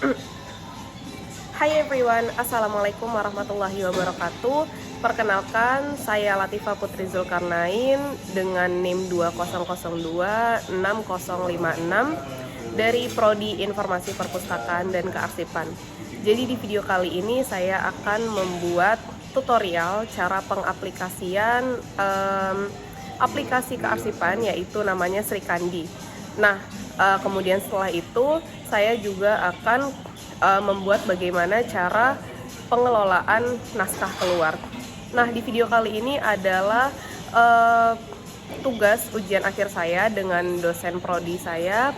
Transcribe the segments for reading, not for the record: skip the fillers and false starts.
Hai everyone, Assalamualaikum warahmatullahi wabarakatuh. Perkenalkan, saya Latifah Putri Zulkarnain dengan NIM 20026056 dari Prodi Informasi Perpustakaan dan Kearsipan. Jadi di video kali ini saya akan membuat tutorial cara pengaplikasian aplikasi kearsipan, yaitu namanya Srikandi. Nah, kemudian setelah itu saya juga akan membuat bagaimana cara pengelolaan naskah keluar. Nah, di video kali ini adalah tugas ujian akhir saya dengan dosen prodi saya,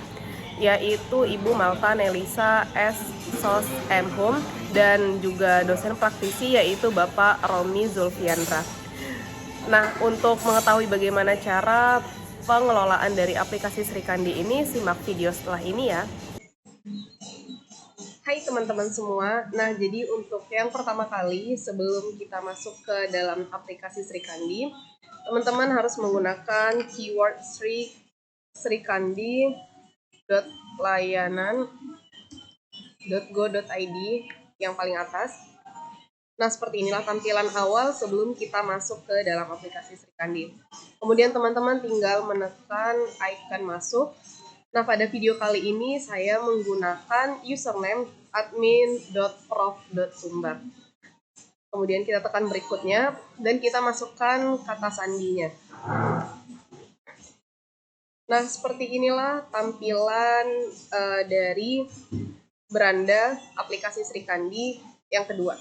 yaitu Ibu Malta Nelisa S. Sos M. Hum, dan juga dosen praktisi yaitu Bapak Romi Zulfiandra. Nah, untuk mengetahui bagaimana cara pengelolaan dari aplikasi Srikandi ini, simak video setelah ini ya. Hai teman-teman semua, nah jadi untuk yang pertama kali sebelum kita masuk ke dalam aplikasi Srikandi, teman-teman harus menggunakan keyword srikandi.layanan.go.id yang paling atas. Nah, seperti inilah tampilan awal sebelum kita masuk ke dalam aplikasi Srikandi. Kemudian teman-teman tinggal menekan icon masuk. Nah, pada video kali ini saya menggunakan username admin.prof.sumbar. Kemudian kita tekan berikutnya dan kita masukkan kata sandinya. Nah, seperti inilah tampilan dari beranda aplikasi Srikandi yang kedua.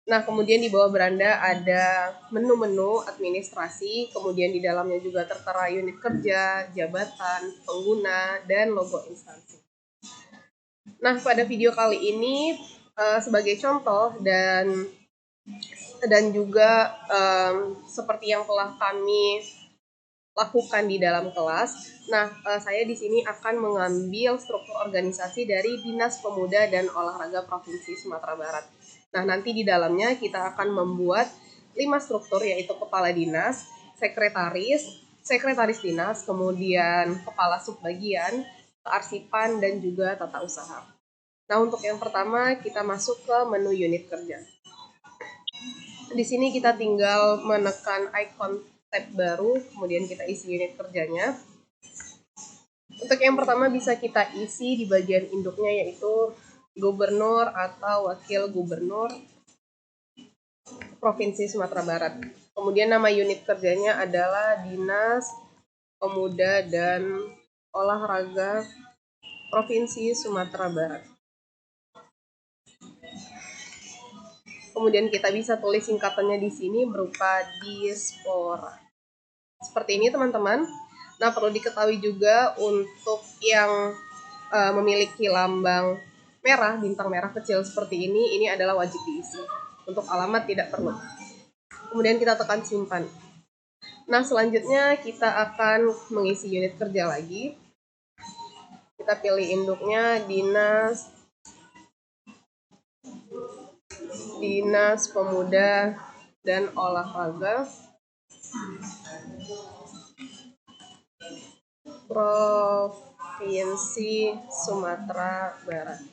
Nah, kemudian di bawah beranda ada menu-menu administrasi, kemudian di dalamnya juga tertera unit kerja, jabatan, pengguna, dan logo instansi. Nah, pada video kali ini sebagai contoh dan juga seperti yang telah kami lakukan di dalam kelas. Nah, saya di sini akan mengambil struktur organisasi dari Dinas Pemuda dan Olahraga Provinsi Sumatera Barat. Nah, nanti di dalamnya kita akan membuat 5 struktur, yaitu kepala dinas, sekretaris dinas, kemudian kepala subbagian, kearsipan, dan juga tata usaha. Nah, untuk yang pertama kita masuk ke menu unit kerja. Di sini kita tinggal menekan icon tab baru, kemudian kita isi unit kerjanya. Untuk yang pertama bisa kita isi di bagian induknya, yaitu gubernur atau wakil gubernur Provinsi Sumatera Barat. Kemudian nama unit kerjanya adalah Dinas Pemuda dan Olahraga Provinsi Sumatera Barat. Kemudian kita bisa tulis singkatannya di sini berupa Dispora. Seperti ini teman-teman. Nah, perlu diketahui juga untuk yang memiliki lambang merah, bintang merah kecil seperti ini adalah wajib diisi. Untuk alamat tidak perlu. Kemudian kita tekan simpan. Nah, selanjutnya kita akan mengisi unit kerja lagi. Kita pilih induknya Dinas Pemuda dan Olahraga Provinsi Sumatera Barat.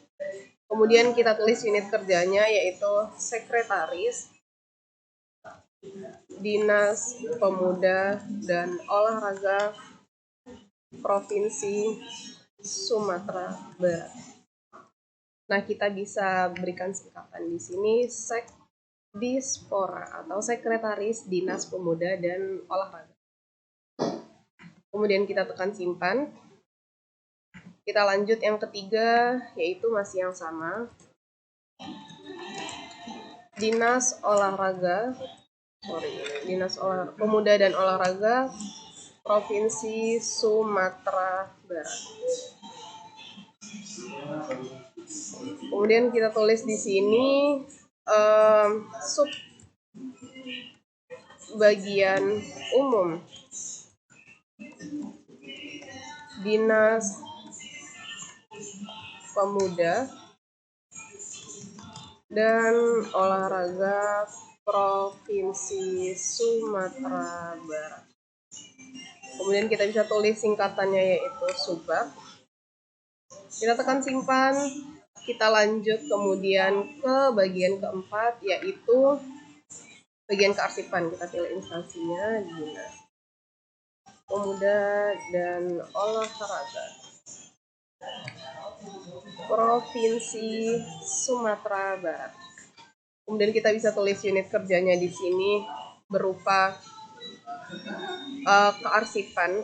Kemudian kita tulis unit kerjanya, yaitu Sekretaris Dinas Pemuda dan Olahraga Provinsi Sumatera Barat. Nah, kita bisa berikan singkatan di sini Sekdispora atau Sekretaris Dinas Pemuda dan Olahraga. Kemudian kita tekan simpan. Kita lanjut yang ketiga, yaitu masih yang sama. Dinas Pemuda dan Olahraga Provinsi Sumatera Barat. Kemudian kita tulis di sini sub bagian umum Dinas Pemuda dan Olahraga Provinsi Sumatera Barat. Kemudian kita bisa tulis singkatannya, yaitu Subak. Kita tekan simpan, kita lanjut kemudian ke bagian keempat, yaitu bagian kearsipan. Kita pilih instansinya Dinas Pemuda dan Olahraga Provinsi Sumatera Barat. Kemudian kita bisa tulis unit kerjanya di sini berupa kearsipan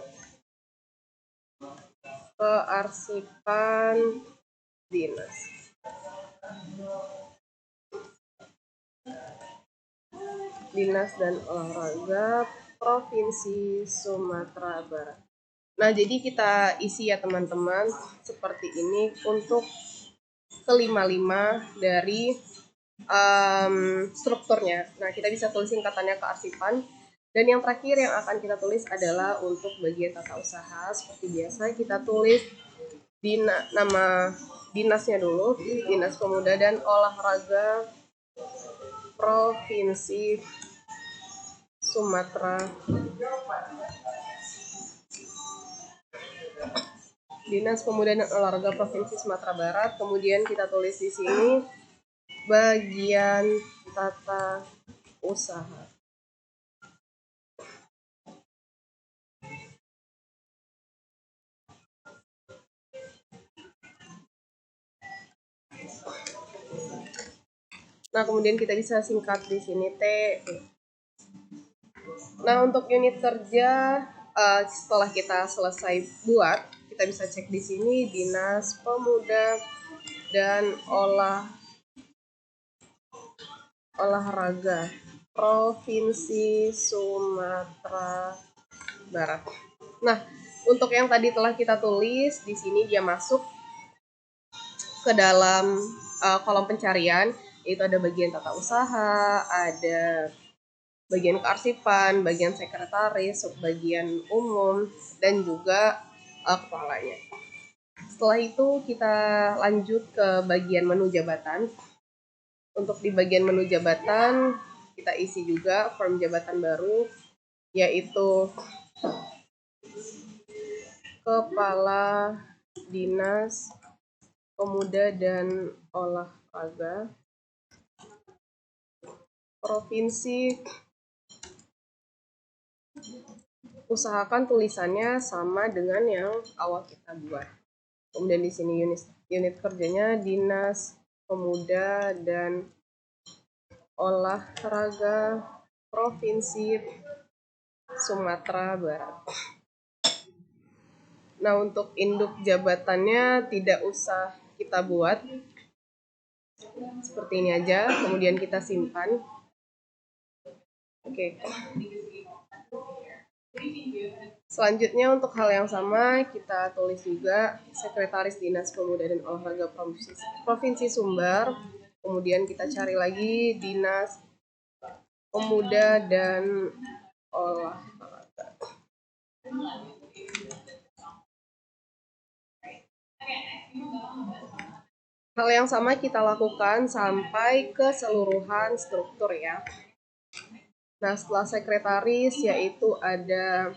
dinas. Dinas dan Olahraga Provinsi Sumatera Barat. Nah, jadi kita isi ya teman-teman seperti ini untuk kelima-lima dari strukturnya. Nah, kita bisa tulis singkatannya kearsipan. Dan yang terakhir yang akan kita tulis adalah untuk bagian tata usaha. Seperti biasa kita tulis nama dinasnya dulu, Dinas Pemuda dan Olahraga Provinsi Sumatera. Dinas Pemuda dan Olahraga Provinsi Sumatera Barat. Kemudian kita tulis di sini bagian tata usaha. Nah, kemudian kita bisa singkat di sini T. Nah, untuk unit kerja setelah kita selesai buat, kita bisa cek di sini Dinas Pemuda dan Olahraga Provinsi Sumatera Barat. Nah, untuk yang tadi telah kita tulis di sini dia masuk ke dalam kolom pencarian, yaitu ada bagian tata usaha, ada bagian kearsipan, bagian sekretaris, bagian umum, dan juga kepalanya. Setelah itu kita lanjut ke bagian menu jabatan. Untuk di bagian menu jabatan kita isi juga form jabatan baru, yaitu Kepala Dinas Pemuda dan Olahraga Provinsi. Usahakan tulisannya sama dengan yang awal kita buat. Kemudian di sini unit kerjanya Dinas Pemuda dan Olahraga Provinsi Sumatera Barat. Nah, untuk induk jabatannya tidak usah kita buat. Seperti ini aja, kemudian kita simpan. Oke. Selanjutnya untuk hal yang sama kita tulis juga Sekretaris Dinas Pemuda dan Olahraga Provinsi Sumbar. Kemudian kita cari lagi Dinas Pemuda dan Olahraga. Hal yang sama kita lakukan sampai keseluruhan struktur ya. Nah, setelah sekretaris yaitu ada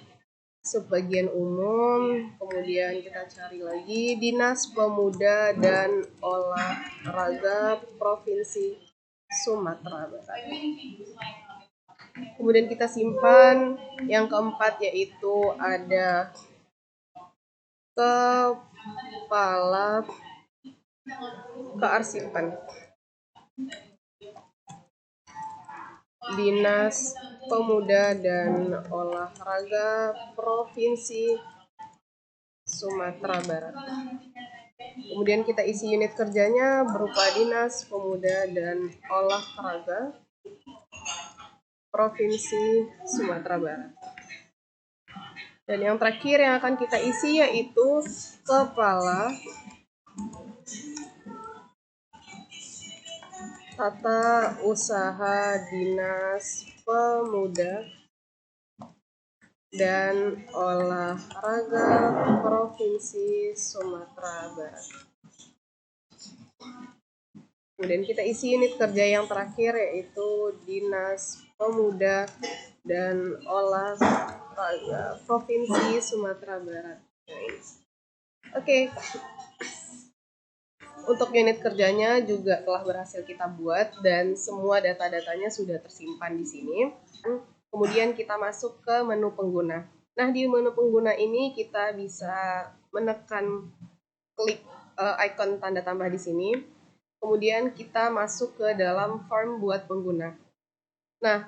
subbagian umum, kemudian kita cari lagi Dinas Pemuda dan Olahraga Provinsi Sumatera Barat. Kemudian kita simpan. Yang keempat yaitu ada Kepala Kearsipan Dinas Pemuda dan Olahraga Provinsi Sumatera Barat. Kemudian kita isi unit kerjanya berupa Dinas Pemuda dan Olahraga Provinsi Sumatera Barat. Dan yang terakhir yang akan kita isi yaitu Kepala Tata Usaha Dinas Pemuda dan Olahraga Provinsi Sumatera Barat. Kemudian kita isi unit kerja yang terakhir yaitu Dinas Pemuda dan Olahraga Provinsi Sumatera Barat. Oke. Untuk unit kerjanya juga telah berhasil kita buat dan semua data-datanya sudah tersimpan di sini. Kemudian kita masuk ke menu pengguna. Nah, di menu pengguna ini kita bisa menekan klik icon tanda tambah di sini. Kemudian kita masuk ke dalam form buat pengguna. Nah,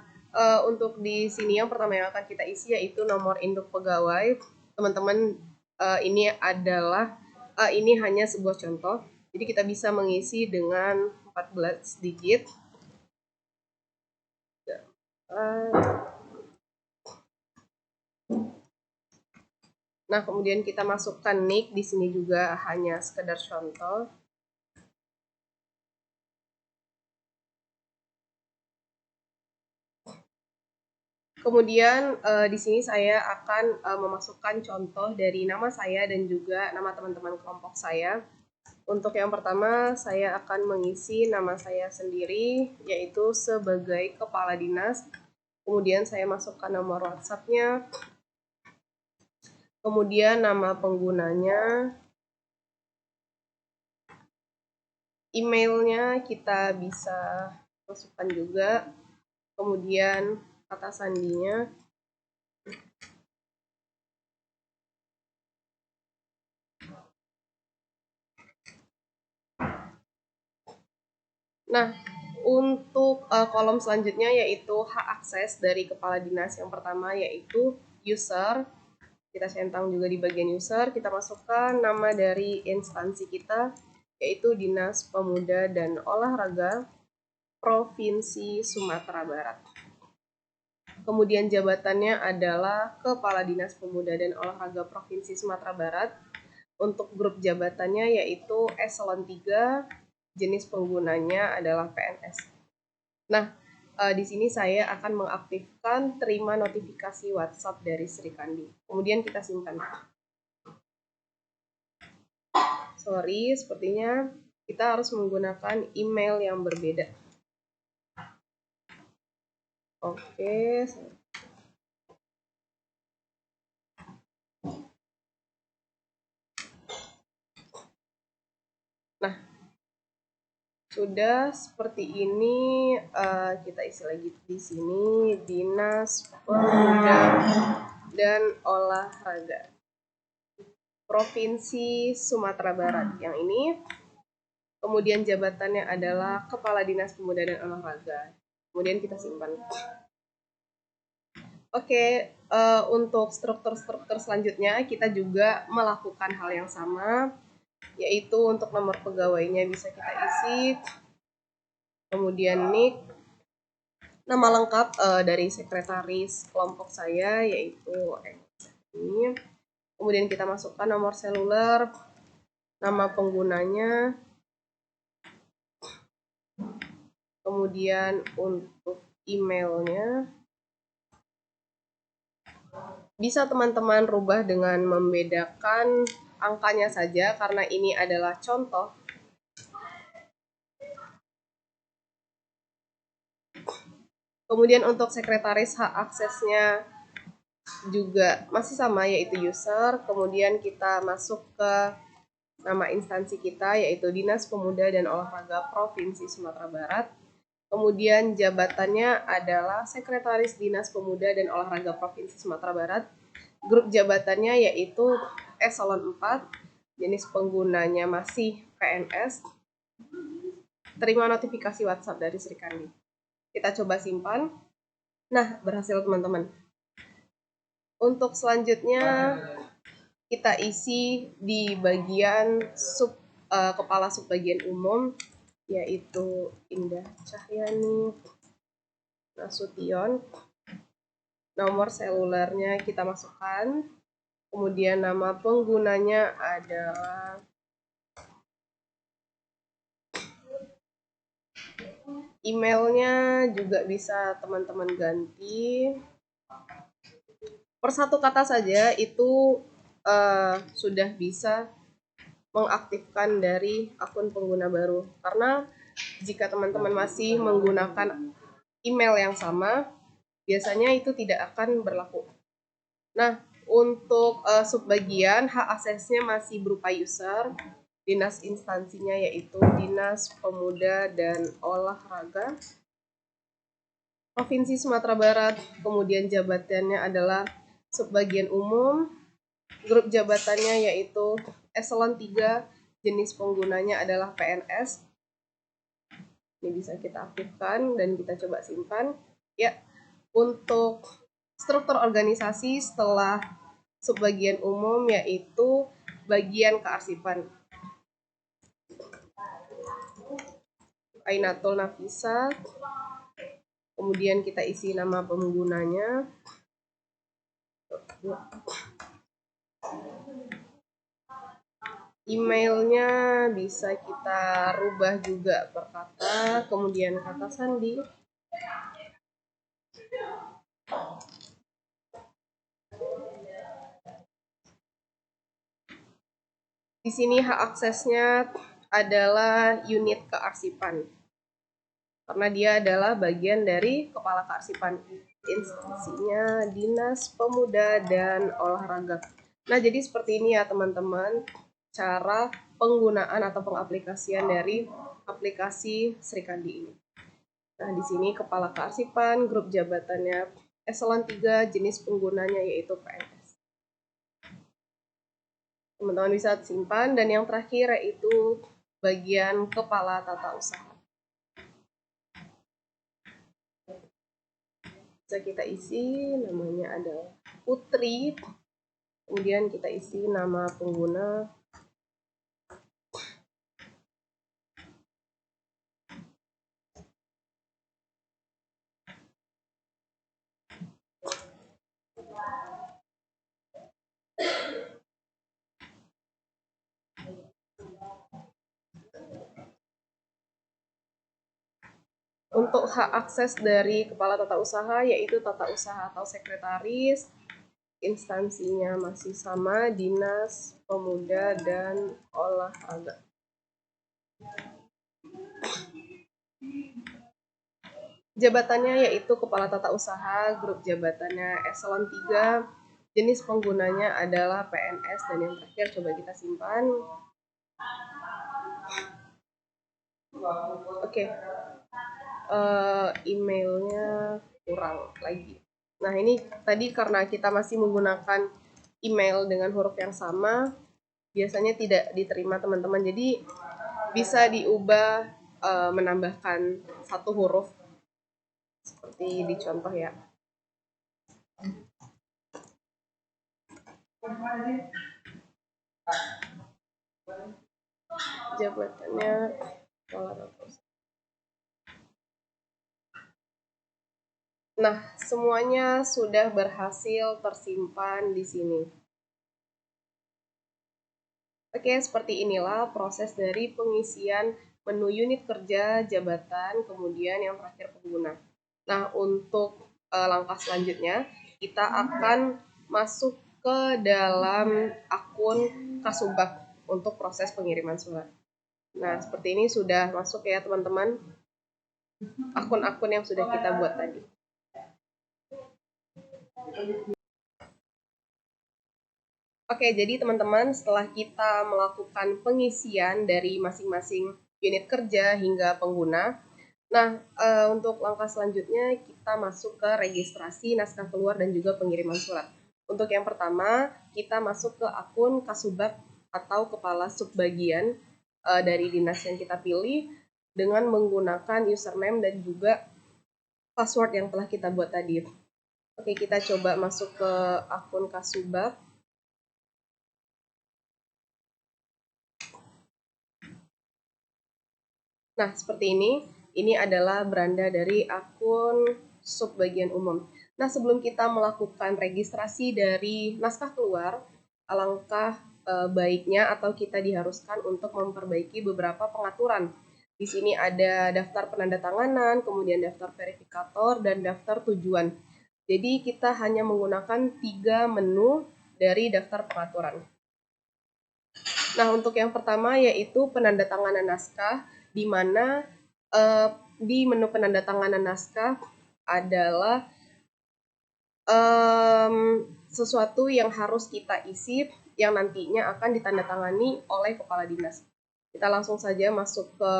untuk di sini yang pertama yang akan kita isi yaitu nomor induk pegawai. Teman-teman, ini adalah ini hanya sebuah contoh. Jadi kita bisa mengisi dengan 14 digit. Nah, kemudian kita masukkan nick di sini juga hanya sekedar contoh. Kemudian di sini saya akan memasukkan contoh dari nama saya dan juga nama teman-teman kelompok saya. Untuk yang pertama, saya akan mengisi nama saya sendiri, yaitu sebagai kepala dinas. Kemudian saya masukkan nomor WhatsApp-nya. Kemudian nama penggunanya. Emailnya kita bisa masukkan juga. Kemudian kata sandinya. Nah, untuk kolom selanjutnya yaitu hak akses dari kepala dinas. Yang pertama yaitu user. Kita centang juga di bagian user. Kita masukkan nama dari instansi kita, yaitu Dinas Pemuda dan Olahraga Provinsi Sumatera Barat. Kemudian jabatannya adalah Kepala Dinas Pemuda dan Olahraga Provinsi Sumatera Barat. Untuk grup jabatannya yaitu Eselon 3, jenis penggunanya adalah PNS. Nah, di sini saya akan mengaktifkan terima notifikasi WhatsApp dari Sri Kandi. Kemudian kita simpan. Sorry, sepertinya kita harus menggunakan email yang berbeda. Oke. Nah, sudah seperti ini, kita isi lagi di sini Dinas Pemuda dan Olahraga Provinsi Sumatera Barat. Yang ini, kemudian jabatannya adalah Kepala Dinas Pemuda dan Olahraga. Kemudian kita simpan. Oke, untuk struktur-struktur selanjutnya kita juga melakukan hal yang sama, yaitu untuk nomor pegawainya bisa kita isi. Kemudian nick, nama lengkap dari sekretaris kelompok saya yaitu ini. Kemudian kita masukkan nomor seluler, nama penggunanya. Kemudian untuk emailnya bisa teman-teman rubah dengan membedakan angkanya saja karena ini adalah contoh. Kemudian untuk sekretaris hak aksesnya juga masih sama yaitu user. Kemudian kita masuk ke nama instansi kita yaitu Dinas Pemuda dan Olahraga Provinsi Sumatera Barat. Kemudian jabatannya adalah Sekretaris Dinas Pemuda dan Olahraga Provinsi Sumatera Barat. Grup jabatannya yaitu Eselon 4. Jenis penggunanya masih PNS. Terima notifikasi WhatsApp dari Sri Kandi. Kita coba simpan. Nah, berhasil teman-teman. Untuk selanjutnya kita isi di bagian kepala subbagian umum yaitu Indah Cahyani Nasution. Nomor selulernya kita masukkan. Kemudian nama penggunanya adalah emailnya juga bisa teman-teman ganti. Per satu kata saja itu sudah bisa mengaktifkan dari akun pengguna baru. Karena jika teman-teman masih menggunakan email yang sama, biasanya itu tidak akan berlaku. Nah, untuk subbagian hak aksesnya masih berupa user. Dinas instansinya yaitu Dinas Pemuda dan Olahraga Provinsi Sumatera Barat, kemudian jabatannya adalah Subbagian Umum, grup jabatannya yaitu Eselon 3, jenis penggunanya adalah PNS. Ini bisa kita aktifkan dan kita coba simpan. Ya, untuk struktur organisasi setelah Subbagian Umum yaitu bagian kearsipan. Ainatul Nafisa, kemudian kita isi nama penggunanya. Emailnya bisa kita rubah juga per kata, kemudian kata sandi. Di sini hak aksesnya adalah unit kearsipan. Karena dia adalah bagian dari kepala kearsipan. Instansinya Dinas Pemuda dan Olahraga. Nah, jadi seperti ini ya teman-teman, cara penggunaan atau pengaplikasian dari aplikasi Srikandi ini. Nah, di sini kepala kearsipan, grup jabatannya Eselon 3, jenis penggunanya yaitu PNS. Teman-teman bisa simpan, dan yang terakhir yaitu bagian kepala tata usaha. Bisa kita isi, namanya adalah Putri, kemudian kita isi nama pengguna. Untuk hak akses dari kepala tata usaha yaitu tata usaha atau sekretaris, instansinya masih sama, Dinas Pemuda dan Olahraga. Jabatannya yaitu kepala tata usaha, grup jabatannya Eselon 3, jenis penggunanya adalah PNS, dan yang terakhir coba kita simpan. Oke. Emailnya kurang lagi. Nah, ini tadi karena kita masih menggunakan email dengan huruf yang sama, biasanya tidak diterima teman-teman. Jadi bisa diubah menambahkan satu huruf seperti di contoh ya. Jabatannya Nah, semuanya sudah berhasil tersimpan di sini. Oke, seperti inilah proses dari pengisian menu unit kerja, jabatan, kemudian yang terakhir pengguna. Nah, untuk langkah selanjutnya, kita akan masuk ke dalam akun Kasubag untuk proses pengiriman surat. Nah, seperti ini sudah masuk ya teman-teman, akun-akun yang sudah kita buat tadi. Oke, jadi teman-teman, setelah kita melakukan pengisian dari masing-masing unit kerja hingga pengguna, nah untuk langkah selanjutnya kita masuk ke registrasi naskah keluar dan juga pengiriman surat. Untuk yang pertama, kita masuk ke akun Kasubag atau kepala subbagian dari dinas yang kita pilih dengan menggunakan username dan juga password yang telah kita buat tadi. Oke, kita coba masuk ke akun Kasubag. Nah, seperti ini. Ini adalah beranda dari akun subbagian umum. Nah, sebelum kita melakukan registrasi dari naskah keluar, alangkah baiknya atau kita diharuskan untuk memperbaiki beberapa pengaturan. Di sini ada daftar penandatanganan, kemudian daftar verifikator, dan daftar tujuan. Jadi, kita hanya menggunakan 3 menu dari daftar pengaturan. Nah, untuk yang pertama yaitu penandatanganan naskah, di mana di menu penandatanganan naskah adalah sesuatu yang harus kita isi yang nantinya akan ditandatangani oleh kepala dinas. Kita langsung saja masuk ke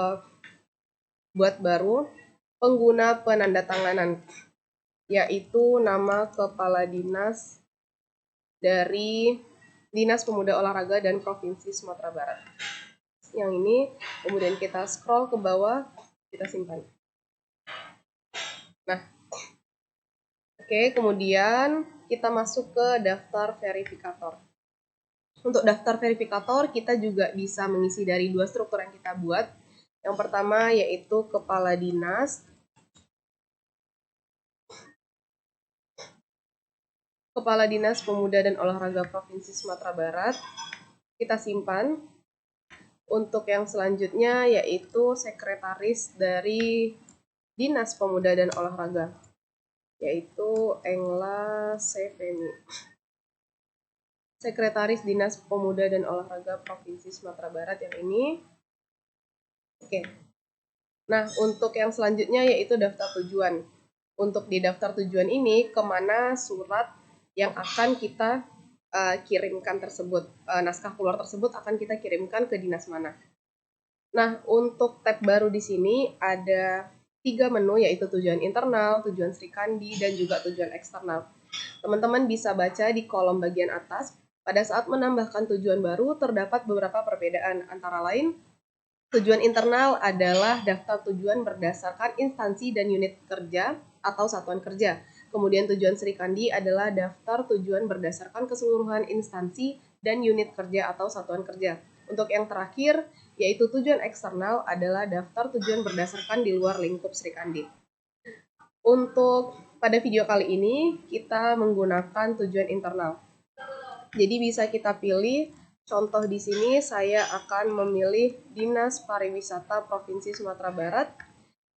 buat baru, pengguna penandatanganan, yaitu nama kepala dinas dari Dinas Pemuda Olahraga dan Provinsi Sumatera Barat. Yang ini, kemudian kita scroll ke bawah, kita simpan. Nah, oke, kemudian kita masuk ke daftar verifikator. Untuk daftar verifikator, kita juga bisa mengisi dari dua struktur yang kita buat. Yang pertama yaitu Kepala Dinas. Kepala Dinas Pemuda dan Olahraga Provinsi Sumatera Barat. Kita simpan. Untuk yang selanjutnya yaitu Sekretaris dari Dinas Pemuda dan Olahraga, yaitu Engla Seveni. Sekretaris Dinas Pemuda dan Olahraga Provinsi Sumatera Barat yang ini. Oke. Nah, untuk yang selanjutnya yaitu daftar tujuan. Untuk di daftar tujuan ini, kemana surat yang akan kita kirimkan tersebut, naskah keluar tersebut akan kita kirimkan ke dinas mana. Nah, untuk tab baru di sini ada 3 menu, yaitu tujuan internal, tujuan Sri Kandi, dan juga tujuan eksternal. Teman-teman bisa baca di kolom bagian atas. Pada saat menambahkan tujuan baru, terdapat beberapa perbedaan. Antara lain, tujuan internal adalah daftar tujuan berdasarkan instansi dan unit kerja atau satuan kerja. Kemudian tujuan Sri Kandi adalah daftar tujuan berdasarkan keseluruhan instansi dan unit kerja atau satuan kerja. Untuk yang terakhir, yaitu tujuan eksternal adalah daftar tujuan berdasarkan di luar lingkup Sri Kandi. Untuk pada video kali ini, kita menggunakan tujuan internal. Jadi bisa kita pilih, contoh di sini saya akan memilih Dinas Pariwisata Provinsi Sumatera Barat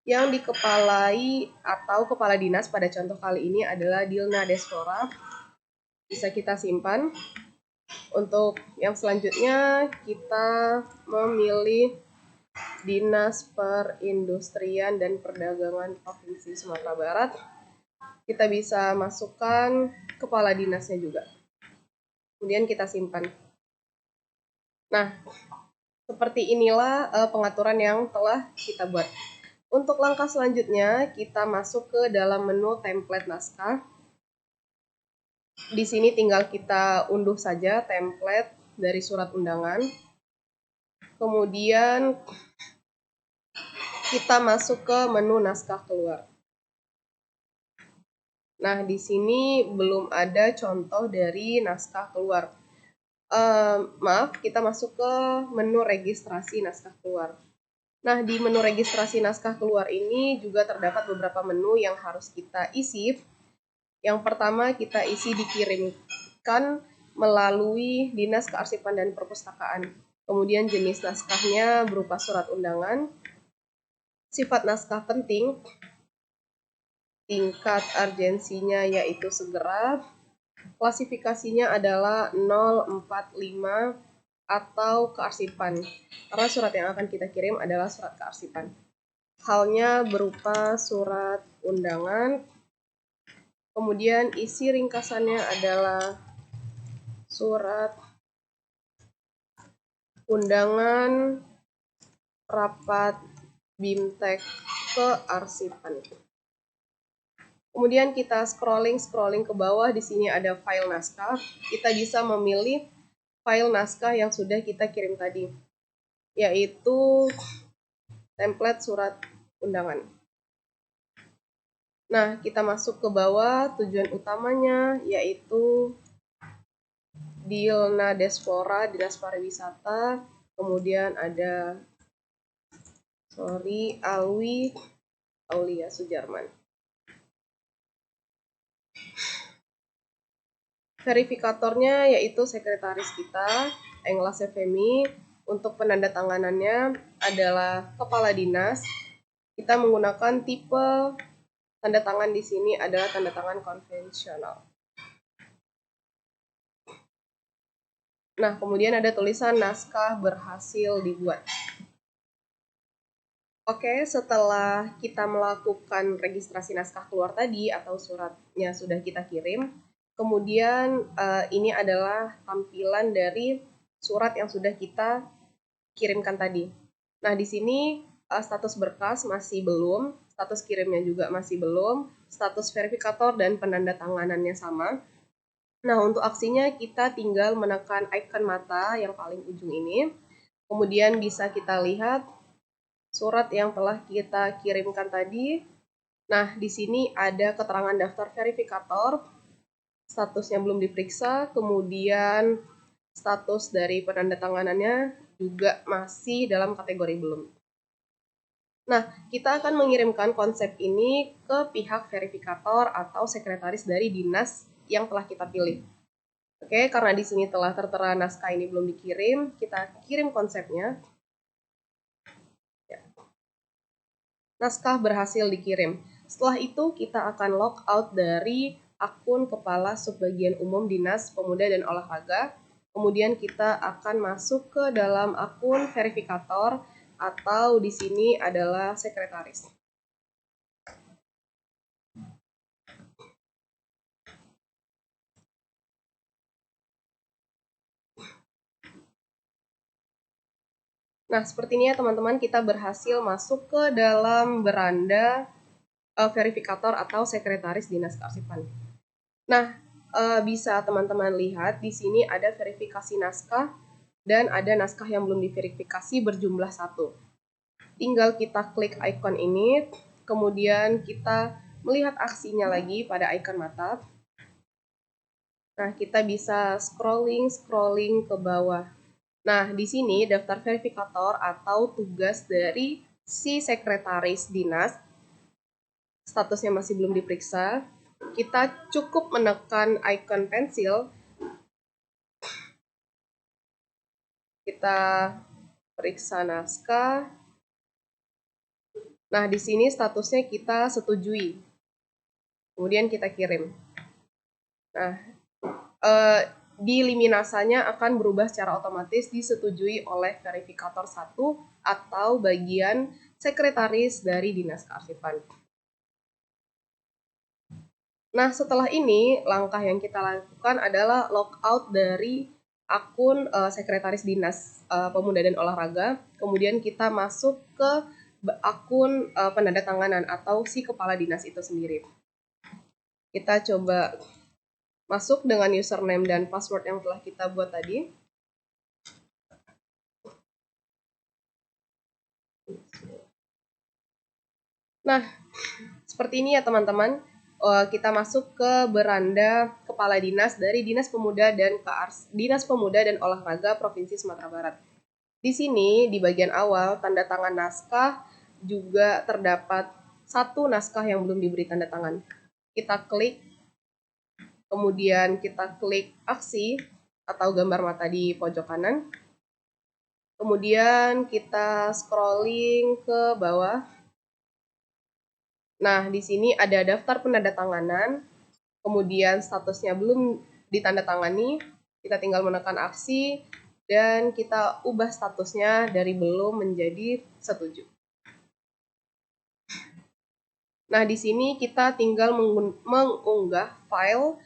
yang dikepalai atau kepala dinas pada contoh kali ini adalah Dilna Desvora. Bisa kita simpan. Untuk yang selanjutnya kita memilih Dinas Perindustrian dan Perdagangan Provinsi Sumatera Barat. Kita bisa masukkan kepala dinasnya juga. Kemudian kita simpan. Nah, seperti inilah pengaturan yang telah kita buat. Untuk langkah selanjutnya, kita masuk ke dalam menu template naskah. Di sini tinggal kita unduh saja template dari surat undangan. Kemudian kita masuk ke menu naskah keluar. Nah, di sini belum ada contoh dari naskah keluar. Maaf, kita masuk ke menu registrasi naskah keluar. Nah, di menu registrasi naskah keluar ini juga terdapat beberapa menu yang harus kita isi. Yang pertama, kita isi dikirimkan melalui Dinas Kearsipan dan Perpustakaan. Kemudian jenis naskahnya berupa surat undangan, sifat naskah penting, tingkat urgensinya yaitu segera, klasifikasinya adalah 045 atau kearsipan, karena surat yang akan kita kirim adalah surat kearsipan. Halnya berupa surat undangan, kemudian isi ringkasannya adalah surat undangan rapat BIMTEK kearsipan. Kemudian kita scrolling ke bawah, di sini ada file naskah. Kita bisa memilih file naskah yang sudah kita kirim tadi, yaitu template surat undangan. Nah, kita masuk ke bawah, tujuan utamanya yaitu Dilna Desvora, Dinas Pariwisata, kemudian ada Alwi Aulia Sujarman. Verifikatornya yaitu sekretaris kita, Engla Seveni. Untuk penandatanganannya adalah kepala dinas. Kita menggunakan tipe tanda tangan di sini adalah tanda tangan konvensional. Nah, kemudian ada tulisan naskah berhasil dibuat. Oke, setelah kita melakukan registrasi naskah keluar tadi atau suratnya sudah kita kirim, kemudian ini adalah tampilan dari surat yang sudah kita kirimkan tadi. Nah, di sini status berkas masih belum, status kirimnya juga masih belum, status verifikator dan penanda tanganannya sama. Nah, untuk aksinya kita tinggal menekan icon mata yang paling ujung ini. Kemudian bisa kita lihat surat yang telah kita kirimkan tadi. Nah, di sini ada keterangan daftar verifikator, statusnya belum diperiksa, kemudian status dari penandatanganannya juga masih dalam kategori belum. Nah, kita akan mengirimkan konsep ini ke pihak verifikator atau sekretaris dari dinas yang telah kita pilih. Oke, karena di sini telah tertera naskah ini belum dikirim, kita kirim konsepnya. Naskah berhasil dikirim. Setelah itu, kita akan log out dari akun Kepala Subbagian Umum Dinas Pemuda dan Olahraga. Kemudian kita akan masuk ke dalam akun verifikator atau di sini adalah sekretaris. Nah, seperti ini ya teman-teman, kita berhasil masuk ke dalam beranda verifikator atau sekretaris Dinas Kearsipan. Nah, bisa teman-teman lihat di sini ada verifikasi naskah dan ada naskah yang belum diverifikasi berjumlah 1. Tinggal kita klik icon ini, kemudian kita melihat aksinya lagi pada icon mata. Nah, kita bisa scrolling ke bawah. Nah, di sini daftar verifikator atau tugas dari si sekretaris dinas, statusnya masih belum diperiksa. Kita cukup menekan icon pensil. Kita periksa naskah. Nah, di sini statusnya kita setujui. Kemudian kita kirim. Nah, di liminasanya akan berubah secara otomatis disetujui oleh verifikator 1 atau bagian sekretaris dari Dinas Kearsipan. Nah, setelah ini, langkah yang kita lakukan adalah logout dari akun sekretaris Dinas Pemuda dan Olahraga. Kemudian kita masuk ke akun penandatanganan atau si kepala dinas itu sendiri. Kita coba masuk dengan username dan password yang telah kita buat tadi. Nah, seperti ini ya teman-teman. Kita masuk ke beranda kepala dinas dari Dinas Pemuda dan Olahraga Provinsi Sumatera Barat. Di sini di bagian awal tanda tangan naskah juga terdapat 1 naskah yang belum diberi tanda tangan. Kita klik, kemudian kita klik aksi atau gambar mata di pojok kanan. Kemudian kita scrolling ke bawah. Nah, di sini ada daftar penandatanganan, kemudian statusnya belum ditandatangani, kita tinggal menekan aksi, dan kita ubah statusnya dari belum menjadi setuju. Nah, di sini kita tinggal mengunggah file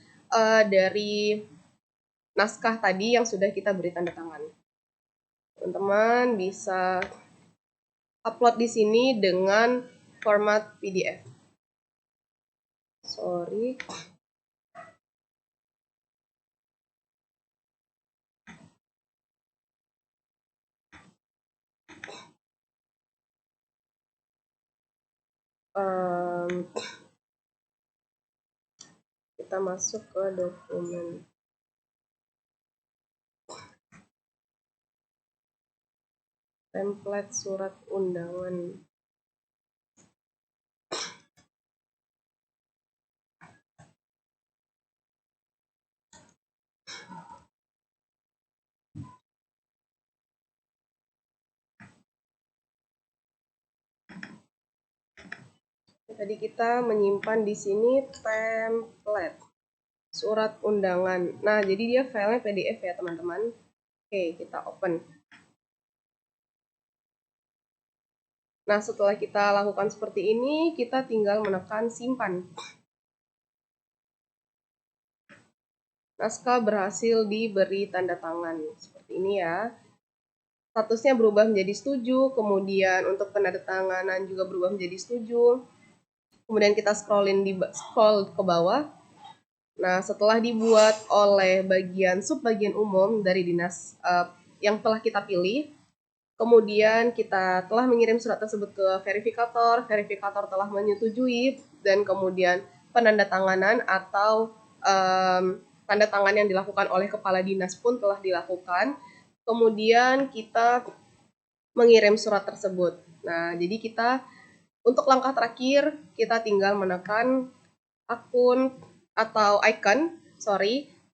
dari naskah tadi yang sudah kita beri tanda tangan. Teman-teman bisa upload di sini dengan format PDF. Sorry. Kita masuk ke dokumen. Template surat undangan. Tadi kita menyimpan di sini template surat undangan. Nah, jadi dia filenya PDF ya, teman-teman. Oke, kita open. Nah, setelah kita lakukan seperti ini, kita tinggal menekan simpan. Naskah berhasil diberi tanda tangan. Seperti ini ya. statusnya berubah menjadi setuju, kemudian untuk penandatanganan juga berubah menjadi setuju. Kemudian kita scroll ke bawah. Nah, setelah dibuat oleh subbagian umum dari dinas yang telah kita pilih, kemudian kita telah mengirim surat tersebut ke verifikator telah menyetujui, dan kemudian penandatanganan atau tanda tangan yang dilakukan oleh kepala dinas pun telah dilakukan. Kemudian kita mengirim surat tersebut. Nah, jadi kita untuk langkah terakhir kita tinggal menekan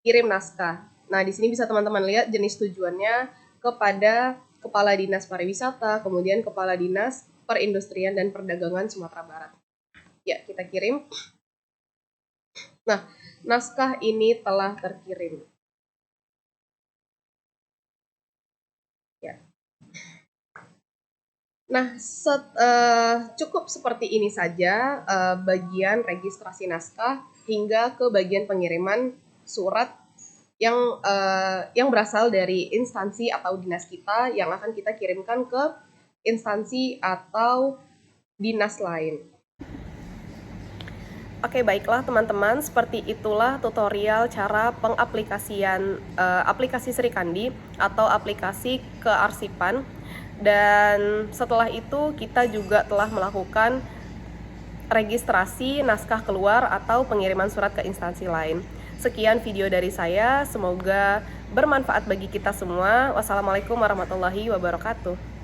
kirim naskah. Nah, di sini bisa teman-teman lihat jenis tujuannya kepada Kepala Dinas Pariwisata, kemudian Kepala Dinas Perindustrian dan Perdagangan Sumatera Barat. Ya, kita kirim. Nah, naskah ini telah terkirim. Ya. Nah, cukup seperti ini saja bagian registrasi naskah hingga ke bagian pengiriman surat yang berasal dari instansi atau dinas kita yang akan kita kirimkan ke instansi atau dinas lain. Oke, baiklah teman-teman, seperti itulah tutorial cara pengaplikasian aplikasi Srikandi atau aplikasi kearsipan. Dan setelah itu kita juga telah melakukan registrasi naskah keluar atau pengiriman surat ke instansi lain. Sekian video dari saya, semoga bermanfaat bagi kita semua. Wassalamualaikum warahmatullahi wabarakatuh.